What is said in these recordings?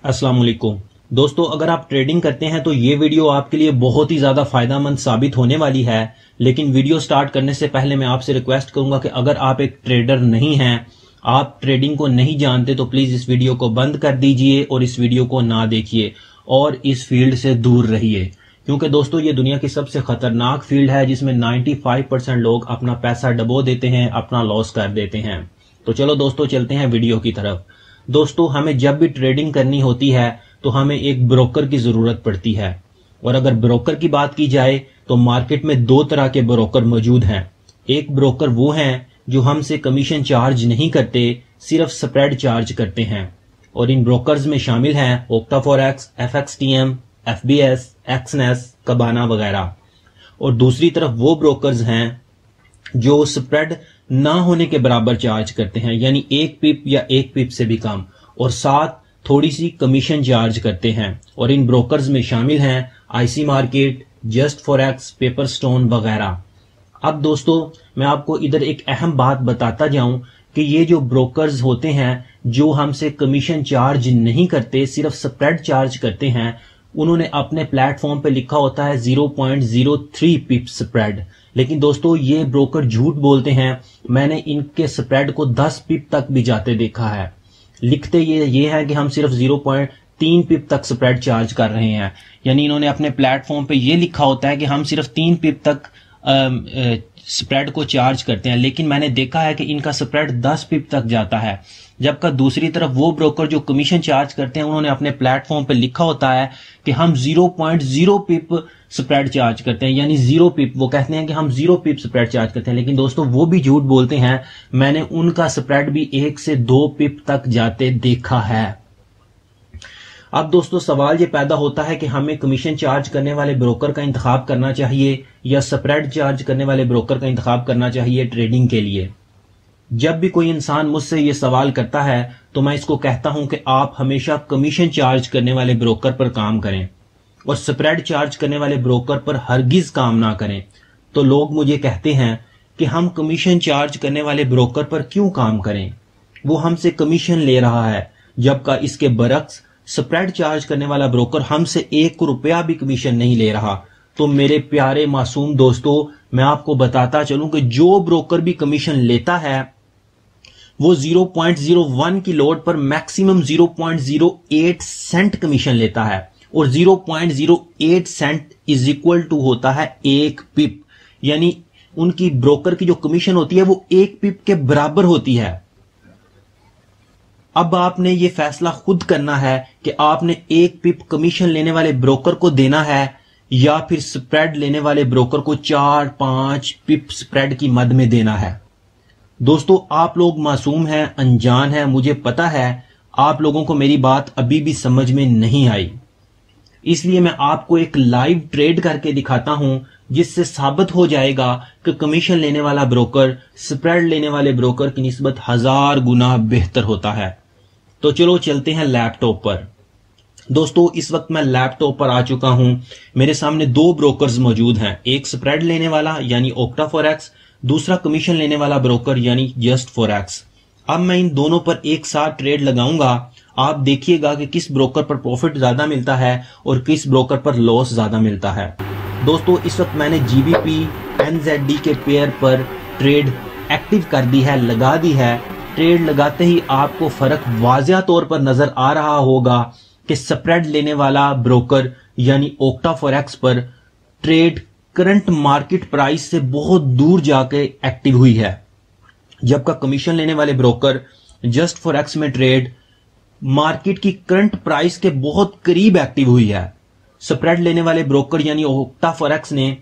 अस्सलाम वालेकुम दोस्तों, अगर आप ट्रेडिंग करते हैं तो ये वीडियो आपके लिए बहुत ही ज़्यादा फायदेमंद साबित होने वाली है। लेकिन वीडियो स्टार्ट करने से पहले मैं आपसे रिक्वेस्ट करूंगा कि अगर आप एक ट्रेडर नहीं हैं, आप ट्रेडिंग को नहीं जानते, तो प्लीज़ इस वीडियो को बंद कर दीजिए और इस वीडियो को ना देखिए और इस फील्ड से दूर रहिए, क्योंकि दोस्तों ये दुनिया की सबसे खतरनाक फील्ड है जिसमें 95% लोग अपना पैसा डबो देते हैं, अपना लॉस कर देते हैं। तो चलो दोस्तों चलते हैं वीडियो की तरफ। दोस्तों, हमें जब भी ट्रेडिंग करनी होती है तो हमें एक ब्रोकर की जरूरत पड़ती है। और अगर ब्रोकर की बात की जाए तो मार्केट में दो तरह के ब्रोकर मौजूद हैं। एक ब्रोकर वो हैं जो हमसे कमीशन चार्ज नहीं करते, सिर्फ स्प्रेड चार्ज करते हैं, और इन ब्रोकर्स में शामिल हैं Octa Forex, FXTM, FBS, Exness, कबाना वगैरह। और दूसरी तरफ वो ब्रोकर्स हैं जो स्प्रेड ना होने के बराबर चार्ज करते हैं, यानी 1 पिप या 1 पिप से भी कम, और साथ थोड़ी सी कमीशन चार्ज करते हैं। और इन ब्रोकर्स में शामिल हैं IC market, just forex, paper stone वगैरह। अब दोस्तों मैं आपको इधर एक अहम बात बताता जाऊं कि ये जो ब्रोकर्स होते हैं जो हमसे कमीशन चार्ज नहीं करते, सिर्फ स्प्रेड चार्ज करते हैं, उन्होंने अपने प्लेटफॉर्म पे लिखा होता है 0.03 पिप स्प्रेड। लेकिन दोस्तों ये ब्रोकर झूठ बोलते हैं। मैंने इनके स्प्रेड को 10 पिप तक भी जाते देखा है। लिखते ये है कि हम सिर्फ 0.3 पिप तक स्प्रेड चार्ज कर रहे हैं, यानी इन्होंने अपने प्लेटफॉर्म पे ये लिखा होता है कि हम सिर्फ 3 पिप तक स्प्रेड को चार्ज करते हैं। लेकिन मैंने देखा है कि इनका स्प्रेड 10 पिप तक जाता है, जबकि दूसरी तरफ वो ब्रोकर जो कमीशन चार्ज करते हैं उन्होंने अपने प्लेटफॉर्म पे लिखा होता है कि हम 0.0 पिप स्प्रेड चार्ज करते हैं, यानी 0 पिप। वो कहते हैं कि हम 0 पिप स्प्रेड चार्ज करते हैं, लेकिन दोस्तों वो भी झूठ बोलते हैं। मैंने उनका स्प्रेड भी 1 से 2 पिप तक जाते देखा है। अब दोस्तों सवाल ये पैदा होता है कि हमें कमीशन चार्ज करने वाले ब्रोकर का इंतखाब करना चाहिए या स्प्रेड चार्ज करने वाले ब्रोकर का इंतखाब करना चाहिए ट्रेडिंग के लिए। जब भी कोई इंसान मुझसे ये सवाल करता है तो मैं इसको कहता हूं कि आप हमेशा कमीशन चार्ज करने वाले ब्रोकर पर काम करें और स्प्रेड चार्ज करने वाले ब्रोकर पर हरगिज काम ना करें। तो लोग मुझे कहते हैं कि हम कमीशन चार्ज करने वाले ब्रोकर पर क्यों काम करें, वो हमसे कमीशन ले रहा है, जबकि इसके बरक्स स्प्रेड चार्ज करने वाला ब्रोकर हमसे 1 रुपया भी कमीशन नहीं ले रहा। तो मेरे प्यारे मासूम दोस्तों, मैं आपको बताता चलूं कि जो ब्रोकर भी कमीशन लेता है वो 0.01 की लोड पर मैक्सिमम 0.08 सेंट कमीशन लेता है, और 0.08 सेंट इज इक्वल टू होता है 1 पिप, यानी उनकी ब्रोकर की जो कमीशन होती है वो 1 पिप के बराबर होती है। अब आपने ये फैसला खुद करना है कि आपने 1 पिप कमीशन लेने वाले ब्रोकर को देना है या फिर स्प्रेड लेने वाले ब्रोकर को 4-5 पिप स्प्रेड की मद में देना है। दोस्तों आप लोग मासूम हैं, अनजान हैं, मुझे पता है आप लोगों को मेरी बात अभी भी समझ में नहीं आई, इसलिए मैं आपको एक लाइव ट्रेड करके दिखाता हूं जिससे साबित हो जाएगा कि कमीशन लेने वाला ब्रोकर स्प्रेड लेने वाले ब्रोकर की निस्बत 1000 गुना बेहतर होता है। तो चलो चलते हैं लैपटॉप पर। दोस्तों इस वक्त मैं लैपटॉप पर आ चुका हूं। मेरे सामने 2 ब्रोकर्स मौजूद हैं, एक स्प्रेड लेने वाला यानी ओक्टा फॉरेक्स, दूसरा कमीशन लेने वाला ब्रोकर यानी जस्ट फॉरेक्स। अब मैं इन दोनों पर एक साथ ट्रेड लगाऊंगा। आप देखिएगा कि किस ब्रोकर पर प्रॉफिट ज्यादा मिलता है और किस ब्रोकर पर लॉस ज्यादा मिलता है। दोस्तों इस वक्त मैंने GBP NZD के पेयर पर ट्रेड एक्टिव कर दी है, लगा दी है। ट्रेड लगाते ही आपको फर्क वाज़िया तौर पर नजर आ रहा होगा कि स्प्रेड लेने वाला ब्रोकर यानी ओक्टा फॉरेक्स पर ट्रेड करंट मार्केट प्राइस से बहुत दूर जाके एक्टिव हुई है, जबकि कमीशन लेने वाले ब्रोकर जस्ट फॉरेक्स में ट्रेड मार्केट की करंट प्राइस के बहुत करीब एक्टिव हुई है। स्प्रेड लेने वाले ब्रोकर यानी ओक्टा फॉरेक्स ने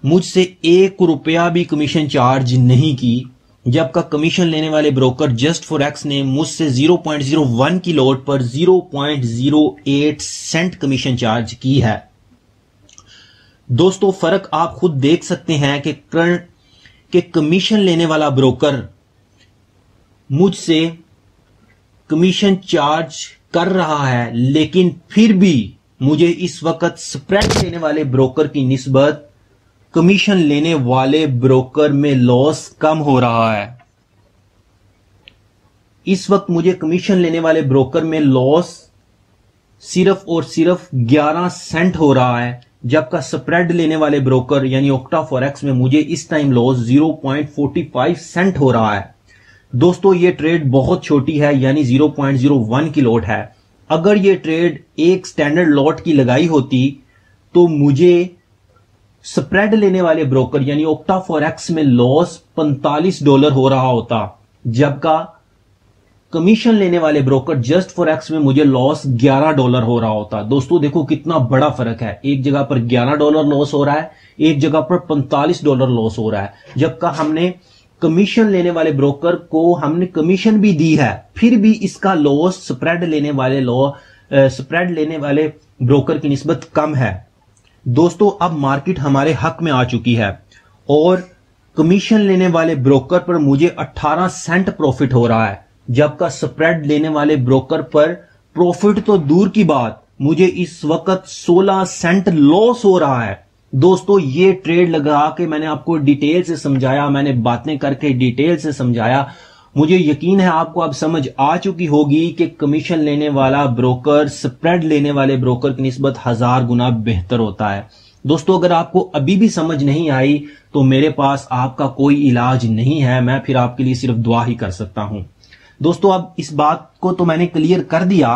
मुझसे 1 रुपया भी कमीशन चार्ज नहीं की, जबकि कमीशन लेने वाले ब्रोकर जस्ट फॉरेक्स ने मुझसे 0.01 की लोड पर 0.08 सेंट कमीशन चार्ज की है। दोस्तों फर्क आप खुद देख सकते हैं कि कमीशन लेने वाला ब्रोकर मुझसे कमीशन चार्ज कर रहा है, लेकिन फिर भी मुझे इस वक्त स्प्रेड लेने वाले ब्रोकर की निस्बत कमीशन लेने वाले ब्रोकर में लॉस कम हो रहा है। इस वक्त मुझे कमीशन लेने वाले ब्रोकर में लॉस सिर्फ और सिर्फ 11 सेंट हो रहा है, जबकि स्प्रेड लेने वाले ब्रोकर यानी ओक्टा फॉरेक्स में मुझे इस टाइम लॉस 0.45 सेंट हो रहा है। दोस्तों ये ट्रेड बहुत छोटी है, यानी 0.01 की लॉट है। अगर ये ट्रेड एक स्टैंडर्ड लॉट की लगाई होती तो मुझे स्प्रेड लेने वाले ब्रोकर यानी ओक्टा फॉरेक्स में लॉस $45 हो रहा होता, जबकि कमीशन लेने वाले ब्रोकर जस्ट फॉरेक्स में मुझे लॉस $11 हो रहा होता। दोस्तों देखो कितना बड़ा फर्क है, एक जगह पर $11 लॉस हो रहा है, एक जगह पर $45 लॉस हो रहा है। जबकि हमने कमीशन लेने वाले ब्रोकर को हमने कमीशन भी दी है, फिर भी इसका लॉस स्प्रेड लेने वाले ब्रोकर की निस्बत कम है। दोस्तों अब मार्केट हमारे हक में आ चुकी है और कमीशन लेने वाले ब्रोकर पर मुझे 18 सेंट प्रॉफिट हो रहा है, जबकि स्प्रेड लेने वाले ब्रोकर पर प्रॉफिट तो दूर की बात, मुझे इस वक्त 16 सेंट लॉस हो रहा है। दोस्तों ये ट्रेड लगा के मैंने आपको डिटेल से समझाया, मैंने बातें करके डिटेल से समझाया। मुझे यकीन है आपको अब समझ आ चुकी होगी कि कमीशन लेने वाला ब्रोकर स्प्रेड लेने वाले ब्रोकर की निस्बत 1000 गुना बेहतर होता है। दोस्तों अगर आपको अभी भी समझ नहीं आई तो मेरे पास आपका कोई इलाज नहीं है, मैं फिर आपके लिए सिर्फ दुआ ही कर सकता हूं। दोस्तों अब इस बात को तो मैंने क्लियर कर दिया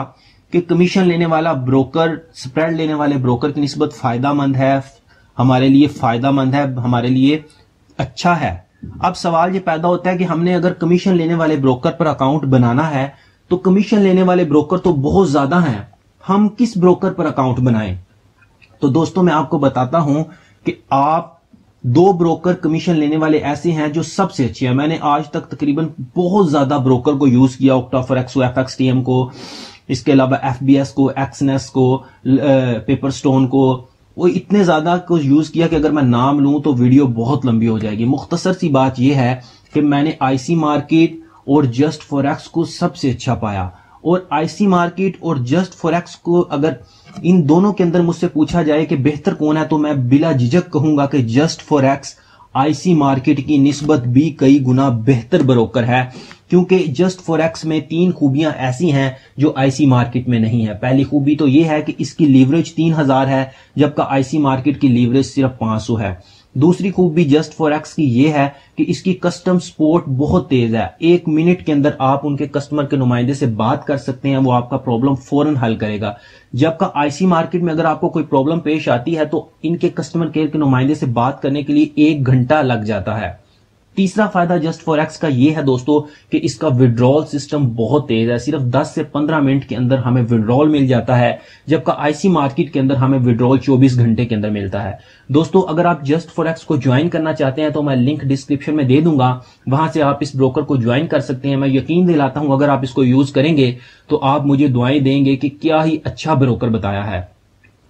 कि कमीशन लेने वाला ब्रोकर स्प्रेड लेने वाले ब्रोकर की निस्बत फायदामंद है, हमारे लिए फायदामंद है, हमारे लिए अच्छा है। अब सवाल ये पैदा होता है कि हमने अगर कमीशन लेने वाले ब्रोकर पर अकाउंट बनाना है तो कमीशन लेने वाले ब्रोकर तो बहुत ज्यादा हैं, हम किस ब्रोकर पर अकाउंट बनाएं? तो दोस्तों मैं आपको बताता हूं कि आप 2 ब्रोकर कमीशन लेने वाले ऐसे हैं जो सबसे अच्छे हैं। मैंने आज तक तकरीबन बहुत ज्यादा ब्रोकर को यूज किया, ओक्टा फॉरेक्स को, FXTM को, इसके अलावा FBS को, एक्सनेस को, पेपरस्टोन को, वो इतने ज्यादा को यूज किया कि अगर मैं नाम लूं तो वीडियो बहुत लंबी हो जाएगी। मुख्तसर सी बात यह है कि मैंने IC मार्केट और जस्ट फॉरेक्स को सबसे अच्छा पाया, और IC मार्केट और जस्ट फॉरेक्स को अगर इन दोनों के अंदर मुझसे पूछा जाए कि बेहतर कौन है तो मैं बिला झिझक कहूंगा कि जस्ट फॉरेक्स IC मार्केट की निस्बत भी कई गुना बेहतर ब्रोकर है, क्योंकि जस्ट फॉरेक्स में 3 खूबियां ऐसी हैं जो IC मार्केट में नहीं है। पहली खूबी तो यह है कि इसकी लीवरेज 3000 है, जबकि IC मार्केट की लीवरेज सिर्फ 500 है। दूसरी खूबी जस्ट फॉरेक्स की यह है कि इसकी कस्टम सपोर्ट बहुत तेज है, 1 मिनट के अंदर आप उनके कस्टमर के नुमाइंदे से बात कर सकते हैं, वो आपका प्रॉब्लम फौरन हल करेगा। जबकि IC मार्केट में अगर आपको कोई प्रॉब्लम पेश आती है तो इनके कस्टमर केयर के नुमाइंदे से बात करने के लिए 1 घंटा लग जाता है। तीसरा फायदा जस्ट फॉरेक्स का यह है दोस्तों कि इसका विड्रॉल सिस्टम बहुत तेज है, सिर्फ 10 से 15 मिनट के अंदर हमें विड्रॉल मिल जाता है, जबकि IC मार्केट के अंदर हमें विड्रॉल 24 घंटे के अंदर मिलता है। दोस्तों अगर आप जस्ट फॉरेक्स को ज्वाइन करना चाहते हैं तो मैं लिंक डिस्क्रिप्शन में दे दूंगा, वहां से आप इस ब्रोकर को ज्वाइन कर सकते हैं। मैं यकीन दिलाता हूं अगर आप इसको यूज करेंगे तो आप मुझे दुआएं देंगे कि क्या ही अच्छा ब्रोकर बताया है।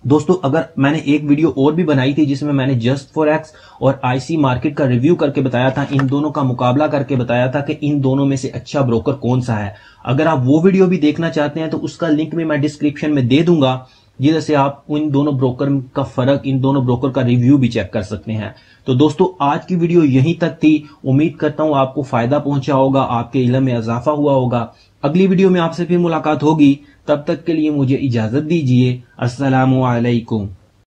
दोस्तों अगर मैंने एक वीडियो और भी बनाई थी जिसमें मैंने जस्ट फॉरेक्स और IC मार्केट का रिव्यू करके बताया था, इन दोनों का मुकाबला करके बताया था कि इन दोनों में से अच्छा ब्रोकर कौन सा है। अगर आप वो वीडियो भी देखना चाहते हैं तो उसका लिंक भी मैं डिस्क्रिप्शन में दे दूंगा, जिससे आप इन दोनों ब्रोकर का फर्क, इन दोनों ब्रोकर का रिव्यू भी चेक कर सकते हैं। तो दोस्तों आज की वीडियो यहीं तक थी, उम्मीद करता हूं आपको फायदा पहुंचा होगा, आपके इल्म में इजाफा हुआ होगा। अगली वीडियो में आपसे फिर मुलाकात होगी, तब तक के लिए मुझे इजाजत दीजिए। अस्सलामु अलैकुम।